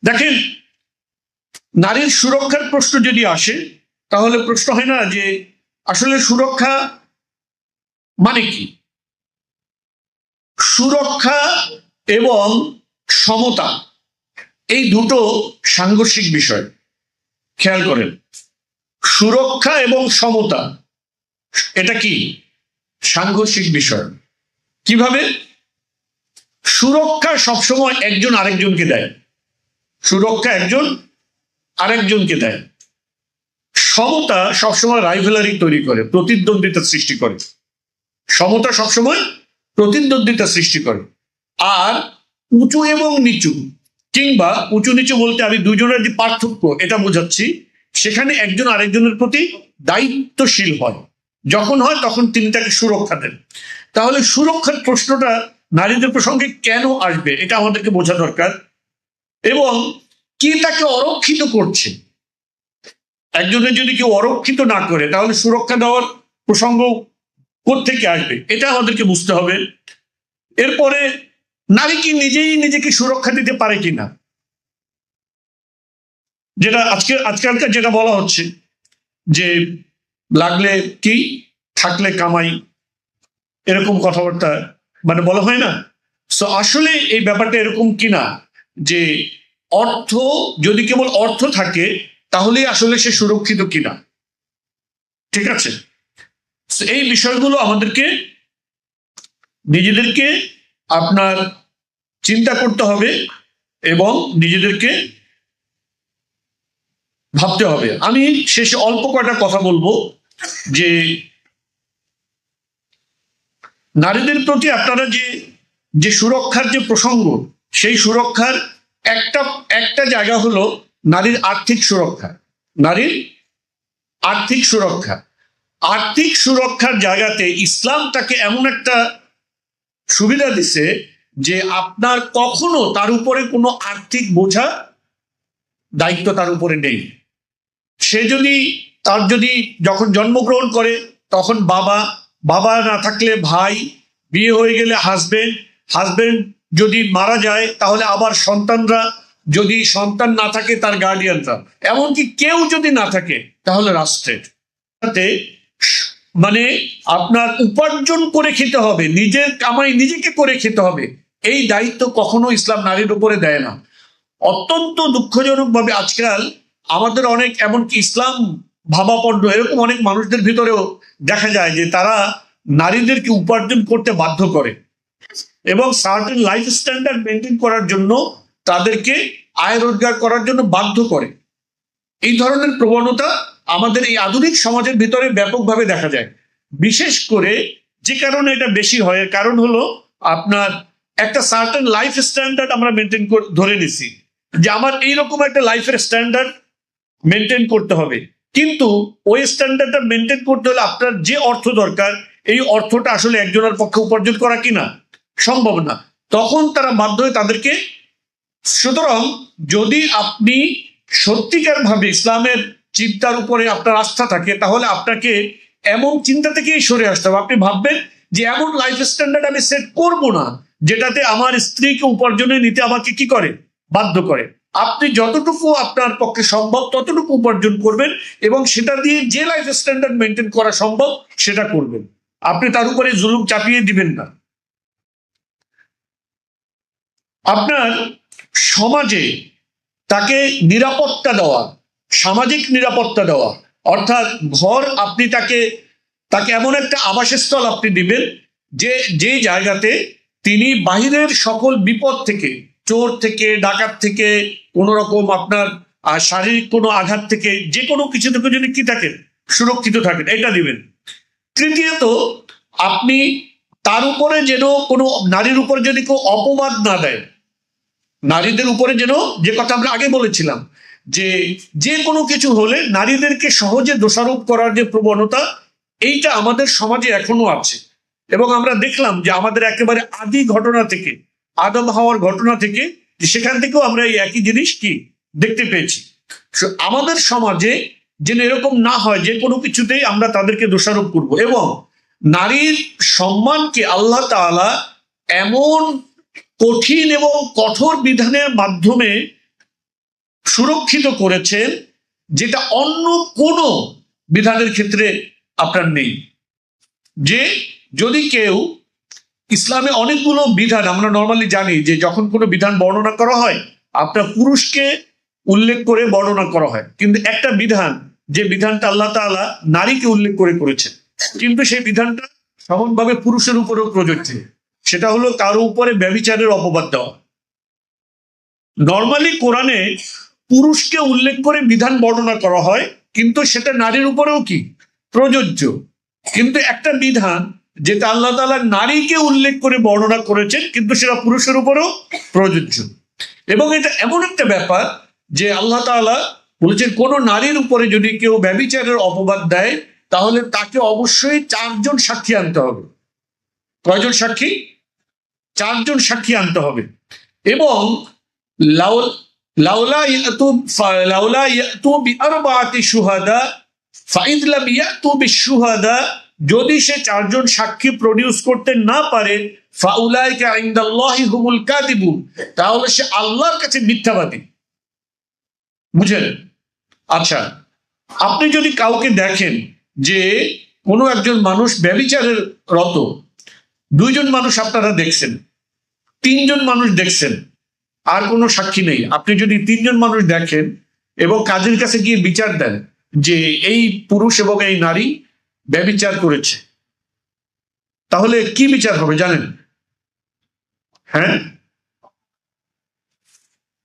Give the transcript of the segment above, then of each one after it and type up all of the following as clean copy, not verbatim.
দেখেন, নারীর সুরক্ষার প্রশ্ন যদি আসে তাহলে প্রশ্ন হয় না যে আসলে সুরক্ষা মানে কি? সুরক্ষা এবং সমতা এই দুটো সাংঘর্ষিক বিষয়। খেয়াল করেন, সুরক্ষা এবং সমতা এটা কি সাংঘর্ষিক বিষয়। কিভাবে? সুরক্ষা সবসময় একজন আরেকজনকে দেয়, সুরক্ষা একজন আরেকজনকে দেয়। সমতা সবসময় রাইভেলারি তৈরি করে, প্রতিদ্বন্দ্বিতা সৃষ্টি করে। সমতা সবসময় প্রতিদ্বন্দ্বিতা সৃষ্টি করে। আর উঁচু এবং নিচু, কিংবা উঁচু নিচু বলতে আমি দুজনের যে পার্থক্য এটা বোঝাচ্ছি, সেখানে একজন আরেকজনের প্রতি দায়িত্বশীল হয়। যখন হয় তখন তিনি তাকে সুরক্ষা দেন। তাহলে সুরক্ষার প্রশ্নটা নারীদের প্রসঙ্গে কেন আসবে এটা আমাদেরকে বোঝা দরকার। এবং কে তাকে অরক্ষিত করছে? একজনের যদি কেউ অরক্ষিত না করে তাহলে সুরক্ষা দেওয়ার প্রসঙ্গ কোত্থেকে আসবে এটা আমাদেরকে বুঝতে হবে। এরপরে নারী কি নিজেই নিজেকে সুরক্ষা দিতে পারে কিনা, যেটা আজকালকার যেটা বলা হচ্ছে যে লাগলে কি থাকলে কামাই, এরকম কথাবার্তা মানে বলা হয় না। সো আসলে এই ব্যাপারটা এরকম কিনা যে অর্থ, যদি কেবল অর্থ থাকে তাহলে আসলে সে সুরক্ষিত কিনা। ঠিক আছে, এই বিষয়গুলো আমাদেরকে নিজেদেরকে আপনার চিন্তা করতে হবে এবং নিজেদেরকে ভাবতে হবে। আমি শেষে অল্প কয়টা কথা বলবো যে নারীদের প্রতি আপনারা যে সুরক্ষার যে প্রসঙ্গ, সেই সুরক্ষার একটা জায়গা হলো নারীর আর্থিক সুরক্ষা। নারীর আর্থিক সুরক্ষা, আর্থিক সুরক্ষার জায়গাতে ইসলাম তাকে এমন একটা সুবিধা দিছে যে আপনার কখনো তার উপরে কোনো আর্থিক বোঝা, দায়িত্ব তার উপরে নেই। সে যদি যখন জন্মগ্রহণ করে তখন বাবা না থাকলে ভাই, বিয়ে হয়ে গেলে হাজবেন্ড যদি মারা যায় তাহলে আবার সন্তানরা, যদি সন্তান না থাকে তার গার্ডিয়ানরা, এমনকি কেউ যদি না থাকে তাহলে রাষ্ট্রের। মানে আপনার উপার্জন করে খেতে হবে, নিজের কামাই নিজেকে করে খেতে হবে, এই দায়িত্ব কখনো ইসলাম নারীর উপরে দেয় না। অত্যন্ত দুঃখজনক ভাবে আজকাল আমাদের অনেক, এমনকি ইসলাম ভাবাপন্ন এরকম অনেক মানুষদের ভিতরেও দেখা যায় যে তারা নারীদেরকে উপার্জন করতে বাধ্য করে এবং সার্টেন লাইফ স্ট্যান্ডার্ড মেনটেন করার জন্য তাদেরকে আয় রোজগার করার জন্য বাধ্য করে। এই ধরনের প্রবণতা আমাদের এই আধুনিক সমাজের ভিতরে ব্যাপকভাবে দেখা যায়। বিশেষ করে যে কারণে এটা বেশি হয়, কারণ হলো আপনার একটা সার্টেন লাইফ স্ট্যান্ডার্ড আমরা মেনটেন ধরে নিছি যে আমার এইরকম একটা লাইফের স্ট্যান্ডার্ড মেনটেন করতে হবে। কিন্তু ওই স্ট্যান্ডার্ডটা মেনটেন করতে হলে আপনার যে অর্থ দরকার, এই অর্থটা আসলে একজনের পক্ষে উপার্জন করা কিনা সম্ভব না। তখন তারা বাধ্য হয়ে তাদেরকে। সুতরাং যদি আপনি সত্যিকার ভাবে ইসলামের চিন্তার উপরে আপনার আস্থা থাকে তাহলে আপনাকে এমন চিন্তা থেকেই সরে আসতে হবে। আপনি ভাববেন যে এমন লাইফ স্ট্যান্ডার্ড আমি সেট করব না যেটাতে আমার স্ত্রীকে উপার্জনে নিতে আমাকে কি করে, বাধ্য করে। আপনি যতটুকু আপনার পক্ষে সম্ভব ততটুকু উপার্জন করবেন এবং সেটা দিয়ে যে লাইফ স্ট্যান্ডার্ড মেনটেন করা সম্ভব সেটা করবেন। আপনি তার উপরে জুলুম চাপিয়ে দিবেন না। আপনার সমাজে তাকে নিরাপত্তা দেওয়া, সামাজিক নিরাপত্তা দেওয়া, অর্থাৎ ঘর, আপনি তাকে এমন একটা আবাসস্থল আপনি দিবেন যে জায়গাতে তিনি বাহিরের সকল বিপদ থেকে, চোর থেকে, ডাকাত থেকে, কোন রকম আপনার শারীরিক কোনো আঘাত থেকে, যে কোনো কিছু থেকে যদি কি থাকেন, সুরক্ষিত থাকেন, এটা দিবেন। তৃতীয়ত, আপনি তার উপরে যেন কোনো নারীর উপরে যদি কেউ অপবাদ না দেয়, নারীদের উপরে যেন, যে কথা আমরা আগে বলেছিলাম যে কোনো কিছু হলে নারীদেরকে সহজে দোষারোপ করার যে প্রবণতা, এইটা আমাদের সমাজে এখনো আছে। এবং আমরা দেখলাম যে আমাদের একেবারে আদি ঘটনা থেকে, আদম হাওয়ার ঘটনা থেকে, সেখান থেকেও আমরা এই একই জিনিস কি দেখতে পেয়েছি। আমাদের সমাজে যেন এরকম না হয় যে কোনো কিছুতেই আমরা তাদেরকে দোষারোপ করব। এবং নারীর সম্মানকে আল্লাহ তাআলা এমন কঠিন এবং কঠোর বিধানের মাধ্যমে সুরক্ষিত করেছেন, যেটা অন্য কোনো বিধানের ক্ষেত্রে আপনার নেই। যে যদি কেউ, ইসলামে অনেকগুলো বিধান আমরা নর্মালি জানি যে যখন কোনো বিধান বর্ণনা করা হয় আপনার পুরুষকে উল্লেখ করে বর্ণনা করা হয়, কিন্তু একটা বিধান, যে বিধানটা আল্লাহ তাআলা নারীকে উল্লেখ করে করেছেন, কিন্তু সেই বিধানটা সমানভাবে পুরুষের উপরেও প্রযোজ্য। সেটা হলো কারো উপরে ব্যভিচারের অপবাদ দেওয়া। নর্মালি কোরআনে পুরুষকে উল্লেখ করে বিধান বর্ণনা করা হয়, কিন্তু সেটা নারীর উপরেও কি প্রযোজ্য। কিন্তু একটা বিধান যেটা আল্লাহ তাআলা নারীকে উল্লেখ করে বর্ণনা করেছেন, কিন্তু সেটা পুরুষের উপরেও প্রযোজ্য। এবং এটা এমন একটা ব্যাপার যে আল্লাহ তাআলা বলেছেন কোন নারীর উপরে যদি কেউ ব্যভিচারের অপবাদ দেয় তাহলে তাকে অবশ্যই 4 জন সাক্ষী আনতে হবে। কয়জন সাক্ষী? 4 জন সাক্ষী আনতে হবে। এবং লাউলা ইয়াতু বিআরবাআতি শুহাদা ফাইদ লাম ইয়াতু বিশুহাদা, যদি সে 4 জন সাক্ষী প্রডিউস করতে না পারে, ফাউলাইকা ইনদাল্লাহি হুমুল কাযিবুন, তাহলে সে আল্লাহর কাছে মিথ্যাবাদী। বুঝলেন? আচ্ছা, আপনি যদি কাউকে দেখেন যে কোনো একজন মানুষ ব্যভিচারের রত, 2 জন মানুষ আপনারা দেখছেন, 3 জন মানুষ দেখছেন, আর কোনো সাক্ষী নেই, আপনি যদি 3 জন মানুষ দেখেন এবং কাজের কাছে গিয়ে বিচার দেন যে এই পুরুষ এবং এই নারী ব্যভিচার করেছে, তাহলে কি বিচার হবে জানেন? হ্যাঁ,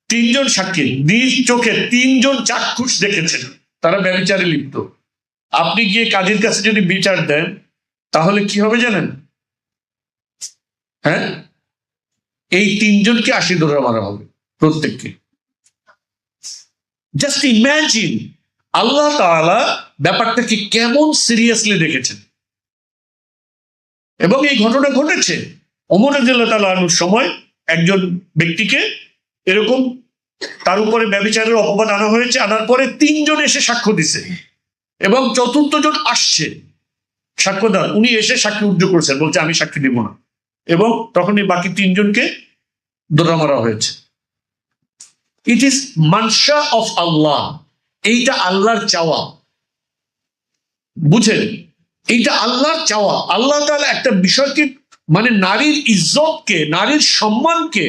3 জন সাক্ষী নিজ চোখে 3 জন চাক্ষুষ দেখেছেন তারা ব্যভিচারে লিপ্ত। আপনি গিয়ে কাজের কাছে যদি বিচার দেন তাহলে কি হবে জানেন? হ্যাঁ, এই 3 জনকে 80 ধরে মারা হবে প্রত্যেককে। জাস্ট ইম্যাজিন আল্লাহ তাআলা ব্যাপারটাকে কেমন সিরিয়াসলি দেখেছেন। এবং এই ঘটনা ঘটেছে ওমর রাদিয়াল্লাহু তাআলা আনহুর সময়। একজন ব্যক্তিকে এরকম তার উপরে ব্যভিচারের অপবাদ আনা হয়েছে, আনার পরে 3 জন এসে সাক্ষ্য দিছে এবং 4র্থ জন আসছে সাক্ষ্য দেওয়ার, উনি এসে সাক্ষী উদ্ধ করছেন, বলছে আমি সাক্ষী দিব না, এবং তখন এই বাকি 3 জনকে দৌড়া মারা হয়েছে। ইট ইজ মানশা অফ আল্লাহ, এইটা আল্লাহর চাওয়া। বুঝেন, এইটা আল্লাহর চাওয়া। আল্লাহ তাআলা একটা বিষয়কে, মানে নারীর ইজ্জতকে, নারীর সম্মানকে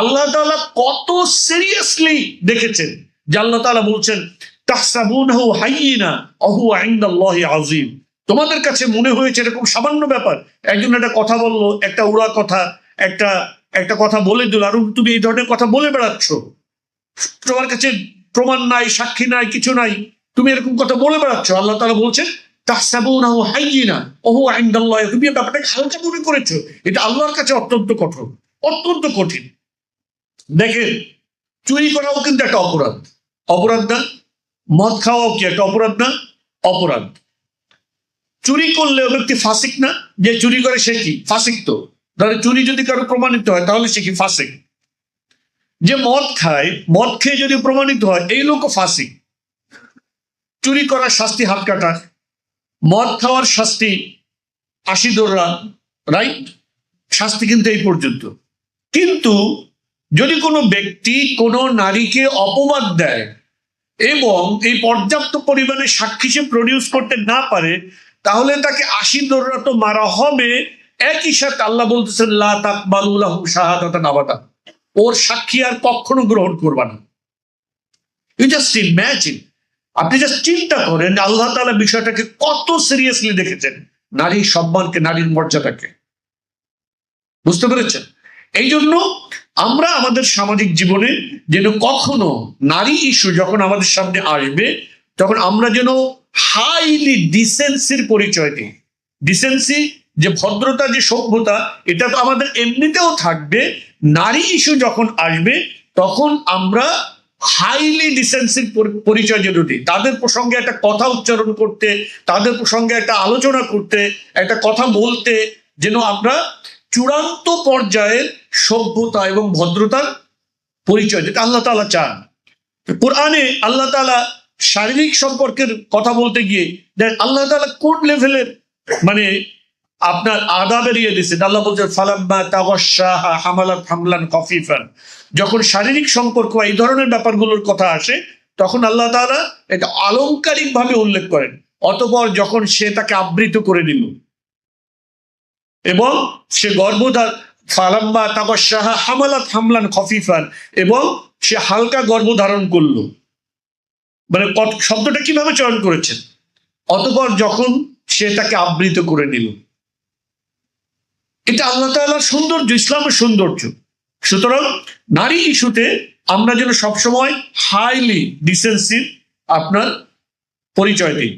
আল্লাহ তাআলা কত সিরিয়াসলি দেখেছেন যে আল্লাহ তাআলা বলছেন তাহসাবুনাহু হাইয়িনা ওয়া হুয়া ইনদাল্লাহি আযীম। তোমাদের কাছে মনে হয়েছে এরকম সামান্য ব্যাপার, একজন একটা কথা বললো, একটা উড়া কথা, একটা কথা বলে দিল, আর তুমি এই ধরনের কথা বলে বেড়াচ্ছ, তোমার কাছে প্রমাণ নাই, সাক্ষী নাই, কিছু নাই, তুমি এরকম কথা বলে বেড়াচ্ছ। আল্লাহ তাআলা বলছেন তাহসাবুনাহু হাইয়িনা ওয়া হুয়া ইনদাল্লাহি, তুমি ব্যাপারটাকে হালকা মনে করেছো, এটা আল্লাহর কাছে অত্যন্ত কঠোর, অত্যন্ত কঠিন। দেখেন, চুরি করাও কিন্তু একটা অপরাধ, অপরাধ না? মদ খাওয়াও কি একটা অপরাধ না? অপরাধ। চুরি করলে ব্যক্তি ফাসিক না? যে চুরি করে সে কি ফাসিক? তো ধরে চুরি যদি কারো প্রমাণিত হয় তাহলে সে কি ফাসিক। যে মদ খায়, মদ খেয়ে যদি প্রমাণিত হয় এই লোকও ফাসিক। চুরি করার শাস্তি হাত কাটা, মদ খাওয়ার শাস্তি 80 দৌড়া, রাইট? শাস্তি কিন্তু এই পর্যন্ত। কিন্তু যদি কোনো ব্যক্তি কোনো নারীকে অপবাদ দেয় এবং এই পর্যাপ্ত পরিমাণে সাক্ষী সে প্রডিউস করতে না পারে, তাহলে তাকে 80 দৌড়া তো মারা হবে। একই সাথে আল্লাহ বলতেছেন লা তাকবালু লাহু শাহাদাতান আবাদা, ওর সাক্ষী আর কখনো গ্রহণ করবা না। ইউ জাস্ট ইমাজিন, আপনি জাস্ট চিন্তা করেন আল্লাহ তাআলা বিষয়টাকে কত সিরিয়াসলি দেখেছেন, নারীর সম্মানকে, নারীর মর্যাদাকে। বুঝতে পেরেছেন? এই জন্য আমরা আমাদের সামাজিক জীবনে যেন কখনো নারী ইস্যু যখন আমাদের সামনে আসবে তখন আমরা যেন হাইলি ডিসেন্সির পরিচয় দিই। ডিসেন্সি, যে ভদ্রতা, যে সভ্যতা, এটা তো আমাদের এমনিতেও থাকবে। নারী ইস্যু যখন আসবে তখন আমরা হাইলি ডিসেন্সির পরিচয় যেন দিই। তাদের প্রসঙ্গে একটা কথা উচ্চারণ করতে, তাদের প্রসঙ্গে একটা আলোচনা করতে, একটা কথা বলতে যেন আমরা চূড়ান্ত পর্যায়ের সভ্যতা এবং ভদ্রতার পরিচয়, যেটা আল্লাহ তাআলা চান। কোরআনে আল্লাহ তাআলা শারীরিক সম্পর্কের কথা বলতে গিয়ে আল্লাহ তাআলা কোন লেভেলের মানে আপনার আদা বেরিয়ে দিচ্ছে। আল্লাহ বলছে ফালাম্মা তাগাশশাহা হামালাত হামলান খাফিফান। যখন শারীরিক সম্পর্ক এই ধরনের ব্যাপারগুলোর কথা আসে তখন আল্লাহ তাআলা এটা আলংকারিক ভাবে উল্লেখ করেন। অতঃপর যখন সে তাকে আবৃত করে নিল এবং সে গর্ভধার ফালাম্মা তাগাশশাহা হামালাত হামলান খাফিফান, এবং সে হালকা গর্ভধারণ করলো, মানে শব্দটা কিভাবে চয়ন করেছেন, অতঃপর যখন সে তাকে আবৃত করে নিল। এটা আল্লাহ তাআলার সৌন্দর্য, ইসলামের সৌন্দর্য। সুতরাং নারী ইস্যুতে আমরা যেন সবসময় হাইলি ডিসেন্সিভ আপনার পরিচয় দিই।